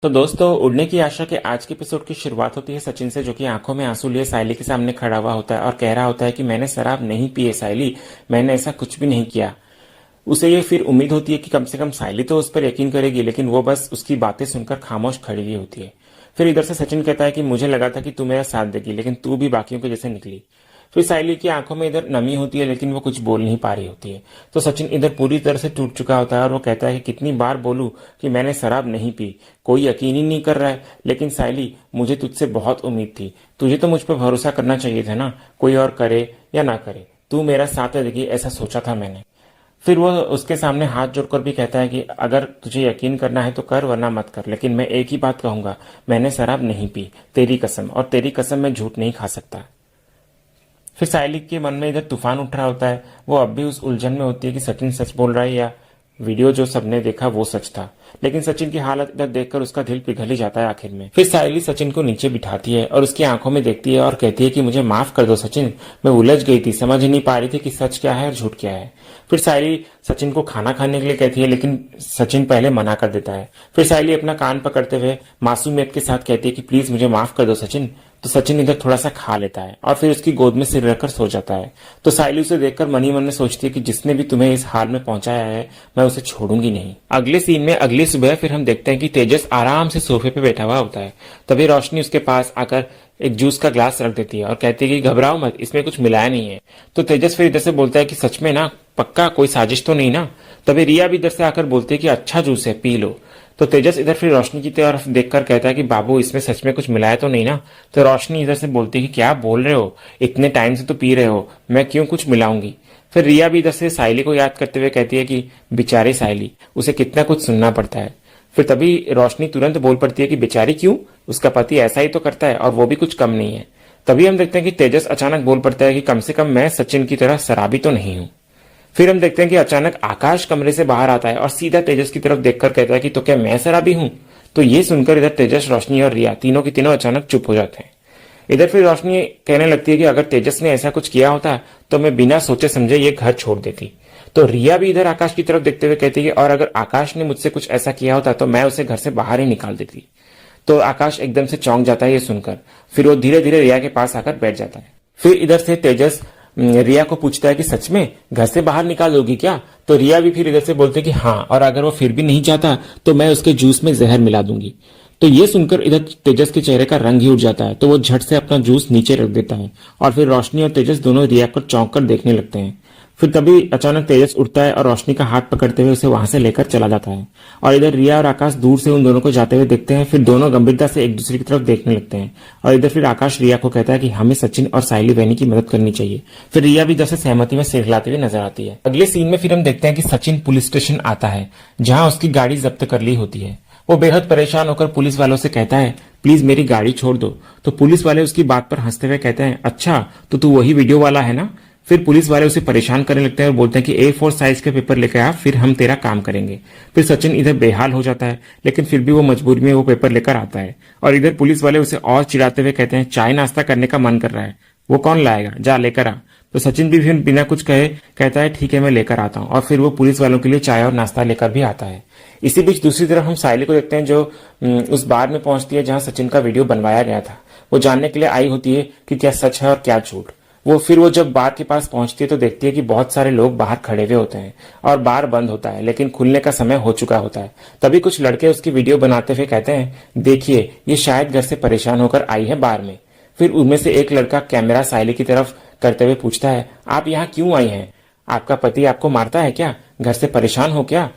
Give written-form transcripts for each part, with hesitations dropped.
तो दोस्तों, उड़ने की आशा के आज के एपिसोड की शुरुआत होती है सचिन से, जो कि आंखों में आंसू लिए सायली के सामने खड़ा हुआ होता है और कह रहा होता है कि मैंने शराब नहीं पी है सायली, मैंने ऐसा कुछ भी नहीं किया। उसे ये फिर उम्मीद होती है कि कम से कम सायली तो उस पर यकीन करेगी, लेकिन वो बस उसकी बातें सुनकर खामोश खड़ी हुई होती है। फिर इधर से सचिन कहता है कि मुझे लगा था कि तू मेरा साथ देगी, लेकिन तू भी बाकियों के जैसे निकली। फिर सायली की आंखों में इधर नमी होती है, लेकिन वो कुछ बोल नहीं पा रही होती है। तो सचिन इधर पूरी तरह से टूट चुका होता है और वो कहता है कि कितनी बार बोलूं कि मैंने शराब नहीं पी, कोई यकीन ही नहीं कर रहा है। लेकिन सायली, मुझे तुझसे बहुत उम्मीद थी, तुझे तो मुझ पर भरोसा करना चाहिए था ना, कोई और करे या ना करे, तू मेरा साथ देगी ऐसा सोचा था मैंने। फिर वो उसके सामने हाथ जोड़कर भी कहता है कि अगर तुझे यकीन करना है तो कर, वरना मत कर, लेकिन मैं एक ही बात कहूंगा, मैंने शराब नहीं पी, तेरी कसम, और तेरी कसम मैं झूठ नहीं खा सकता। फिर सायली के मन में इधर तूफान उठ रहा होता है। वो अब भी उस उलझन में होती है कि सचिन सच बोल रहा है या वीडियो जो सबने देखा वो सच था। लेकिन सचिन की हालत इधर देखकर उसका दिल पिघल ही जाता है आखिर में। फिर सायली सचिन को नीचे बिठाती है और उसकी आंखों में देखती है और कहती है कि मुझे माफ कर दो सचिन, मैं उलझ गई थी, समझ ही नहीं पा रही थी कि सच क्या है और झूठ क्या है। फिर सायली सचिन को खाना खाने के लिए कहती है, लेकिन सचिन पहले मना कर देता है। फिर सायली अपना कान पकड़ते हुए मासूमियत के साथ कहती है कि प्लीज मुझे माफ कर दो सचिन। तो सचिन इधर थोड़ा सा खा लेता है और फिर उसकी गोद में सिर रखकर सो जाता है। तो सायली उसे देखकर मन ही मन में सोचती है कि जिसने भी तुम्हें इस हाल में पहुंचाया है, मैं उसे छोड़ूंगी नहीं। अगले सीन में अगली सुबह फिर हम देखते हैं कि तेजस आराम से सोफे पे बैठा हुआ होता है। तभी रोशनी उसके पास आकर एक जूस का ग्लास रख देती है और कहती है कि घबराओ मत, इसमें कुछ मिलाया नहीं है। तो तेजस फिर इधर से बोलता है कि सच में ना, पक्का कोई साजिश तो नहीं ना। तभी रिया भी इधर से आकर बोलती है कि अच्छा जूस है, पी लो। तो तेजस इधर फिर रोशनी की तरफ देखकर कहता है कि बाबू, इसमें सच में कुछ मिलाया तो नहीं ना। तो रोशनी इधर से बोलती है कि क्या बोल रहे हो, इतने टाइम से तो पी रहे हो, मैं क्यों कुछ मिलाऊंगी। फिर रिया भी इधर से सायली को याद करते हुए कहती है कि बेचारी सायली, उसे कितना कुछ सुनना पड़ता है। फिर तभी रोशनी तुरंत बोल पड़ती है कि बेचारी क्यों, उसका पति ऐसा ही तो करता है और वो भी कुछ कम नहीं है। तभी हम देखते हैं कि तेजस अचानक बोल पड़ता है कि कम से कम मैं सचिन की तरह शराबी तो नहीं हूं। फिर हम देखते हैं कि अचानक आकाश कमरे से बाहर आता है और सीधा तेजस की तरफ देखकर कहता है कि तो क्या मैं शराबी हूं। तो ये सुनकर इधर तेजस, रोशनी और रिया तीनों की तीनों अचानक चुप हो जाते हैं। इधर फिर रोशनी कहने लगती है कि अगर तेजस ने ऐसा कुछ किया होता तो मैं बिना सोचे समझे ये घर छोड़ देती। तो रिया भी इधर आकाश की तरफ देखते हुए कहती है कि और अगर आकाश ने मुझसे कुछ ऐसा किया होता तो मैं उसे घर से बाहर ही निकाल देती। तो आकाश एकदम से चौंक जाता है ये सुनकर। फिर वो धीरे धीरे रिया के पास आकर बैठ जाता है। फिर इधर से तेजस रिया को पूछता है कि सच में घर से बाहर निकाल दोगी क्या। तो रिया भी फिर इधर से बोलते कि हाँ, और अगर वो फिर भी नहीं चाहता तो मैं उसके जूस में जहर मिला दूंगी। तो ये सुनकर इधर तेजस के चेहरे का रंग ही उड़ जाता है। तो वो झट से अपना जूस नीचे रख देता है और फिर रोशनी और तेजस दोनों रिया को चौंक कर देखने लगते हैं। फिर तभी अचानक तेजस उठता है और रोशनी का हाथ पकड़ते हुए उसे वहां से लेकर चला जाता है। और इधर रिया और आकाश दूर से उन दोनों को जाते हुए देखते हैं। फिर दोनों गंभीरता से एक दूसरे की तरफ देखने लगते हैं। और इधर फिर आकाश रिया को कहता है कि हमें सचिन और सायली बहनी की मदद करनी चाहिए। फिर रिया भी इधर से सहमति में सिर हिलाते हुए नजर आती है। अगले सीन में फिर हम देखते हैं कि सचिन पुलिस स्टेशन आता है, जहां उसकी गाड़ी जब्त कर ली होती है। वो बेहद परेशान होकर पुलिस वालों से कहता है प्लीज मेरी गाड़ी छोड़ दो। तो पुलिस वाले उसकी बात पर हंसते हुए कहते हैं अच्छा, तो तू वही वीडियो वाला है ना। फिर पुलिस वाले उसे परेशान करने लगते हैं और बोलते हैं कि A4 साइज के पेपर लेकर आ, फिर हम तेरा काम करेंगे। फिर सचिन इधर बेहाल हो जाता है, लेकिन फिर भी वो मजबूरी में वो पेपर लेकर आता है। और इधर पुलिस वाले उसे और चिढ़ाते हुए कहते हैं चाय नाश्ता करने का मन कर रहा है, वो कौन लाएगा, जा लेकर आ। तो सचिन भी बिना कुछ कहे कहता है ठीक है, मैं लेकर आता हूँ। और फिर वो पुलिस वालों के लिए चाय और नाश्ता लेकर भी आता है। इसी बीच दूसरी तरफ हम सायली को देखते हैं, जो उस बार में पहुंचती है जहां सचिन का वीडियो बनवाया गया था। वो जानने के लिए आई होती है कि क्या सच है और क्या झूठ। वो जब बार के पास पहुंचती है तो देखती है कि बहुत सारे लोग बाहर खड़े हुए होते हैं और बार बंद होता है, लेकिन खुलने का समय हो चुका होता है। तभी कुछ लड़के उसकी वीडियो बनाते हुए कहते हैं देखिए, ये शायद घर से परेशान होकर आई है बार में। फिर उनमें से एक लड़का कैमरा सायली की तरफ करते हुए पूछता है आप यहाँ क्यों आई हैं, आपका पति आपको मारता है क्या, घर से परेशान हो क्या।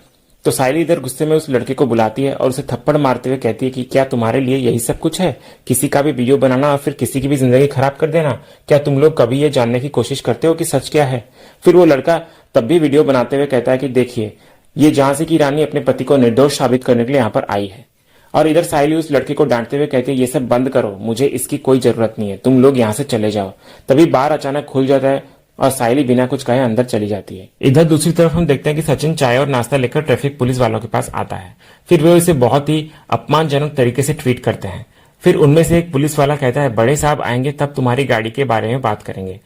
तो सायली इधर गुस्से में उस लड़के को बुलाती है और उसे थप्पड़ मारते हुए कहती है कि क्या तुम्हारे लिए यही सब कुछ है, किसी का भी वीडियो बनाना और फिर किसी की भी जिंदगी खराब कर देना। क्या तुम लोग कभी ये जानने की कोशिश करते हो कि सच क्या है। फिर वो लड़का तब भी वीडियो बनाते हुए कहता है कि देखिए, ये झांसी की रानी अपने पति को निर्दोष साबित करने के लिए यहाँ पर आई है। और इधर सायली उस लड़के को डांटते हुए कहती है ये सब बंद करो, मुझे इसकी कोई जरूरत नहीं है, तुम लोग यहाँ से चले जाओ। तभी बार अचानक खुल जाता है और सायली बिना कुछ कहे अंदर चली जाती है। इधर दूसरी तरफ हम देखते हैं कि सचिन चाय और नाश्ता लेकर ट्रैफिक पुलिस वालों के पास आता है। फिर वे इसे बहुत ही अपमानजनक तरीके से ट्रीट करते हैं। फिर उनमें से एक पुलिस वाला कहता है बड़े साहब आएंगे तब तुम्हारी गाड़ी के बारे में बात करेंगे,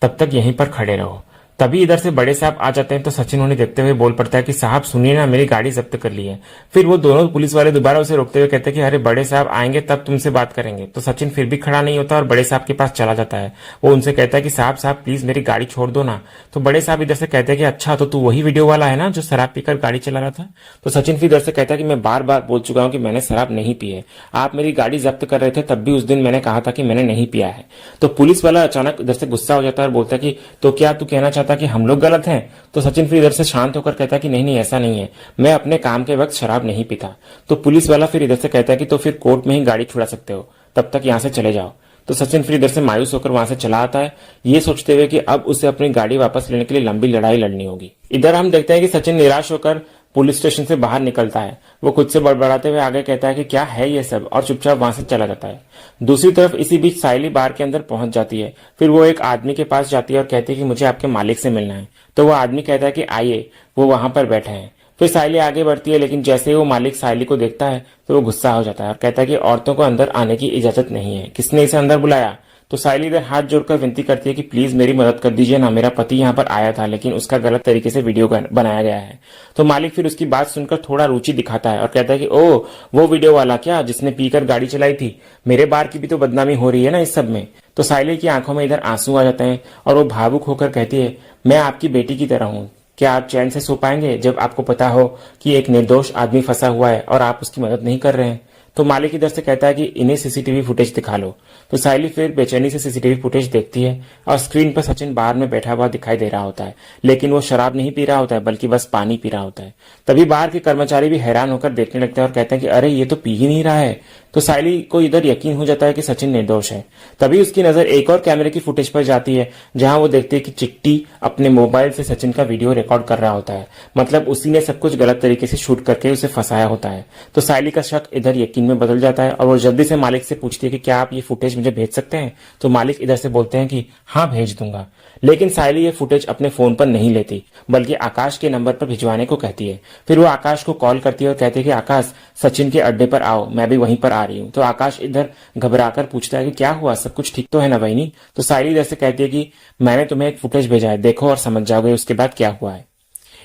तब तक यहीं पर खड़े रहो। तभी इधर से बड़े साहब आ जाते हैं तो सचिन उन्हें देखते हुए बोल पड़ता है कि साहब सुनिए ना, मेरी गाड़ी जब्त कर ली है। फिर वो दोनों पुलिस वाले दोबारा उसे रोकते हुए कहते हैं कि अरे बड़े साहब आएंगे तब तुमसे बात करेंगे। तो सचिन फिर भी खड़ा नहीं होता और बड़े साहब के पास चला जाता है। वो उनसे कहता है कि साहब साहब प्लीज मेरी गाड़ी छोड़ दो ना। तो बड़े साहब इधर से कहते हैं कि अच्छा तो तू वही वीडियो वाला है ना जो शराब पीकर गाड़ी चला रहा था। तो सचिन फिर इधर से कहता है कि मैं बार बार बोल चुका हूं कि मैंने शराब नहीं पी है, आप मेरी गाड़ी जब्त कर रहे थे तब भी उस दिन मैंने कहा था कि मैंने नहीं पिया है। तो पुलिस वाला अचानक इधर से गुस्सा हो जाता है और बोलता है कि तो क्या तू कहना चाहता कि हम लोग गलत हैं। तो सचिन फिर इधर से शांत होकर कहता है कि नहीं नहीं ऐसा नहीं है, मैं अपने काम के वक्त शराब नहीं पीता। तो पुलिस वाला फिर इधर से कहता है कि तो फिर कोर्ट में ही गाड़ी छुड़ा सकते हो, तब तक यहां से चले जाओ। तो सचिन फिर इधर से मायूस होकर वहां से चला आता है, ये सोचते हुए कि अब उसे अपनी गाड़ी वापस लेने के लिए लंबी लड़ाई लड़नी होगी। इधर हम देखते हैं कि सचिन निराश होकर पुलिस स्टेशन से बाहर निकलता है। वो खुद से बड़बड़ाते हुए आगे कहता है कि क्या है ये सब, और चुपचाप वहां से चला जाता है। दूसरी तरफ इसी बीच साइली बार के अंदर पहुंच जाती है। फिर वो एक आदमी के पास जाती है और कहती है कि मुझे आपके मालिक से मिलना है। तो वो आदमी कहता है कि आइए, वो वहां पर बैठे हैं। फिर साइली आगे बढ़ती है, लेकिन जैसे ही वो मालिक साइली को देखता है तो वो गुस्सा हो जाता है और कहता है कि औरतों को अंदर आने की इजाजत नहीं है, किसने इसे अंदर बुलाया। तो साइली इधर हाथ जोड़कर विनती करती है कि प्लीज मेरी मदद कर दीजिए ना, मेरा पति यहाँ पर आया था लेकिन उसका गलत तरीके से वीडियो बनाया गया है। तो मालिक फिर उसकी बात सुनकर थोड़ा रुचि दिखाता है और कहता है कि ओह वो वीडियो वाला क्या, जिसने पीकर गाड़ी चलाई थी, मेरे बार की भी तो बदनामी हो रही है ना इस सब में। तो साइली की आंखों में इधर आंसू आ जाते हैं और वो भावुक होकर कहती है मैं आपकी बेटी की तरह हूँ, क्या आप चैन से सो पाएंगे जब आपको पता हो कि एक निर्दोष आदमी फंसा हुआ है और आप उसकी मदद नहीं कर रहे हैं। तो मालिक इधर से कहता है कि इन्हें सीसीटीवी फुटेज दिखा लो। तो साइली फिर बेचैनी से सीसीटीवी फुटेज देखती है और स्क्रीन पर सचिन बाहर में बैठा हुआ दिखाई दे रहा होता है, लेकिन वो शराब नहीं पी रहा होता है बल्कि बस पानी पी रहा होता है। तभी बाहर के कर्मचारी भी हैरान होकर देखने लगते हैं और कहते हैं कि अरे ये तो पी ही नहीं रहा है। तो साइली को इधर यकीन हो जाता है कि सचिन निर्दोष है। तभी उसकी नजर एक और कैमरे की फुटेज पर जाती है जहां वो देखती है कि चिट्टी अपने मोबाइल से सचिन का वीडियो रिकॉर्ड कर रहा होता है, मतलब उसी ने सब कुछ गलत तरीके से शूट करके उसे फंसाया होता है। तो साइली का शक इधर यकीन में बदल जाता है और वो जल्दी से मालिक से पूछती है कि क्या आप ये फुटेज मुझे भेज सकते हैं। तो मालिक इधर से बोलते हैं कि हाँ भेज दूंगा। लेकिन साइली ये फुटेज अपने फोन पर नहीं लेती बल्कि आकाश के नंबर पर भिजवाने को कहती है। फिर वो आकाश को कॉल करती है और कहती है कि आकाश सचिन के अड्डे पर आओ, मैं भी वहीं पर आ रही हूँ। तो आकाश इधर घबराकर पूछता है कि क्या हुआ, सब कुछ ठीक तो है ना बहनी। तो साइली इधर से कहती है कि मैंने तुम्हें एक फुटेज भेजा है, देखो और समझ जाओगे उसके बाद क्या हुआ है।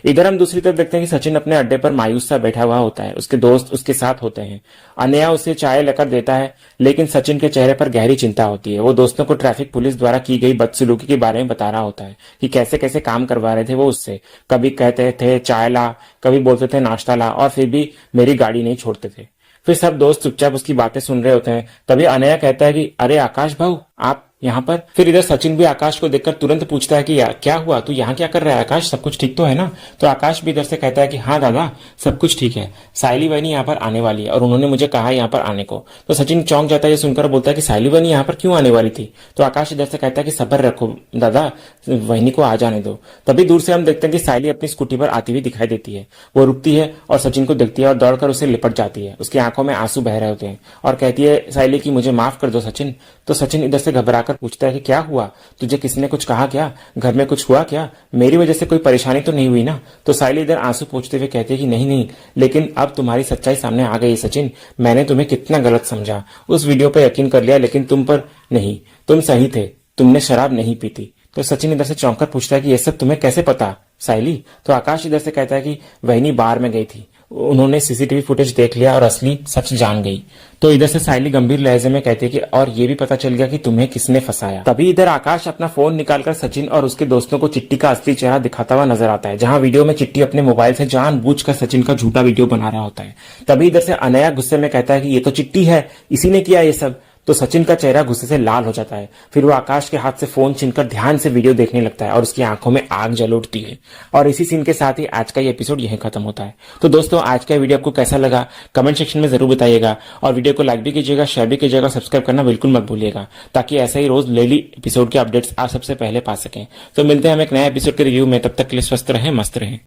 इधर हम दूसरी तरफ देखते हैं कि सचिन अपने अड्डे पर मायूस सा बैठा हुआ होता है, उसके दोस्त उसके साथ होते हैं। अनया उसे चाय लेकर देता है, लेकिन सचिन के चेहरे पर गहरी चिंता होती है। वो दोस्तों को ट्रैफिक पुलिस द्वारा की गई बदसलूकी के बारे में बता रहा होता है कि कैसे कैसे काम करवा रहे थे वो उससे, कभी कहते थे चाय ला, कभी बोलते थे नाश्ता ला, और फिर भी मेरी गाड़ी नहीं छोड़ते थे। फिर सब दोस्त चुपचाप उसकी बातें सुन रहे होते हैं। तभी अनया कहता है कि अरे आकाश भाऊ आप यहाँ पर। फिर इधर सचिन भी आकाश को देखकर तुरंत पूछता है कि यार क्या हुआ, तू यहाँ क्या कर रहा है आकाश, सब कुछ ठीक तो है ना। तो आकाश भी इधर से कहता है कि हाँ दादा सब कुछ ठीक है, साइली बहनी यहाँ पर आने वाली है और उन्होंने मुझे कहा यहाँ पर आने को। तो सचिन चौंक जाता है ये सुनकर, बोलता है कि साइली बहनी यहाँ पर क्यों आने वाली थी। तो आकाश इधर से कहता है कि सब्र रखो दादा, वहनी को आ जाने दो। तभी दूर से हम देखते हैं कि साइली अपनी स्कूटी पर आती हुई दिखाई देती है। वो रुकती है और सचिन को देखती है और दौड़कर उसे लिपट जाती है। उसकी आंखों में आंसू बह रहे होते हैं और कहती है साइली की मुझे माफ कर दो सचिन। तो सचिन इधर से घबराकर पूछता है कि क्या हुआ, तुझे किसी ने कुछ कहा क्या, घर में कुछ हुआ क्या, मेरी वजह से कोई परेशानी तो नहीं हुई ना। तो साइली इधर आंसू पोंछते हुए कहती है कि नहीं नहीं, लेकिन अब तुम्हारी सच्चाई सामने आ गई सचिन, मैंने तुम्हें कितना गलत समझा, उस वीडियो पर यकीन कर लिया लेकिन तुम पर नहीं, तुम सही थे, तुमने शराब नहीं पी थी। तो सचिन इधर से चौंककर पूछता है कि ये सब तुम्हें कैसे पता साइली। तो आकाश इधर से कहता है कि वहनी बार में गई थी, उन्होंने सीसीटीवी फुटेज देख लिया और असली सच जान गई। तो इधर से साइली गंभीर लहजे में कहती है कि और ये भी पता चल गया कि तुम्हें किसने फंसाया। तभी इधर आकाश अपना फोन निकालकर सचिन और उसके दोस्तों को चिट्टी का असली चेहरा दिखाता हुआ नजर आता है, जहां वीडियो में चिट्टी अपने मोबाइल से जानबूझकर सचिन का झूठा वीडियो बना रहा होता है। तभी इधर से अनया गुस्से में कहता है कि ये तो चिट्टी है, इसी ने किया ये सब। तो सचिन का चेहरा गुस्से से लाल हो जाता है। फिर वो आकाश के हाथ से फोन छीनकर ध्यान से वीडियो देखने लगता है और उसकी आंखों में आग जल उठती है। और इसी सीन के साथ ही आज का ये एपिसोड यहीं खत्म होता है। तो दोस्तों आज का वीडियो आपको कैसा लगा कमेंट सेक्शन में जरूर बताइएगा और वीडियो को लाइक भी कीजिएगा, शेयर भी कीजिएगा, सब्सक्राइब करना बिल्कुल मत भूलिएगा, ताकि ऐसे ही रोज डेली एपिसोड के अपडेट्स आप सबसे पहले पा सकें। तो मिलते हैं हम एक नए एपिसोड के रिव्यू में, तब तक के लिए स्वस्थ रहें, मस्त रहें।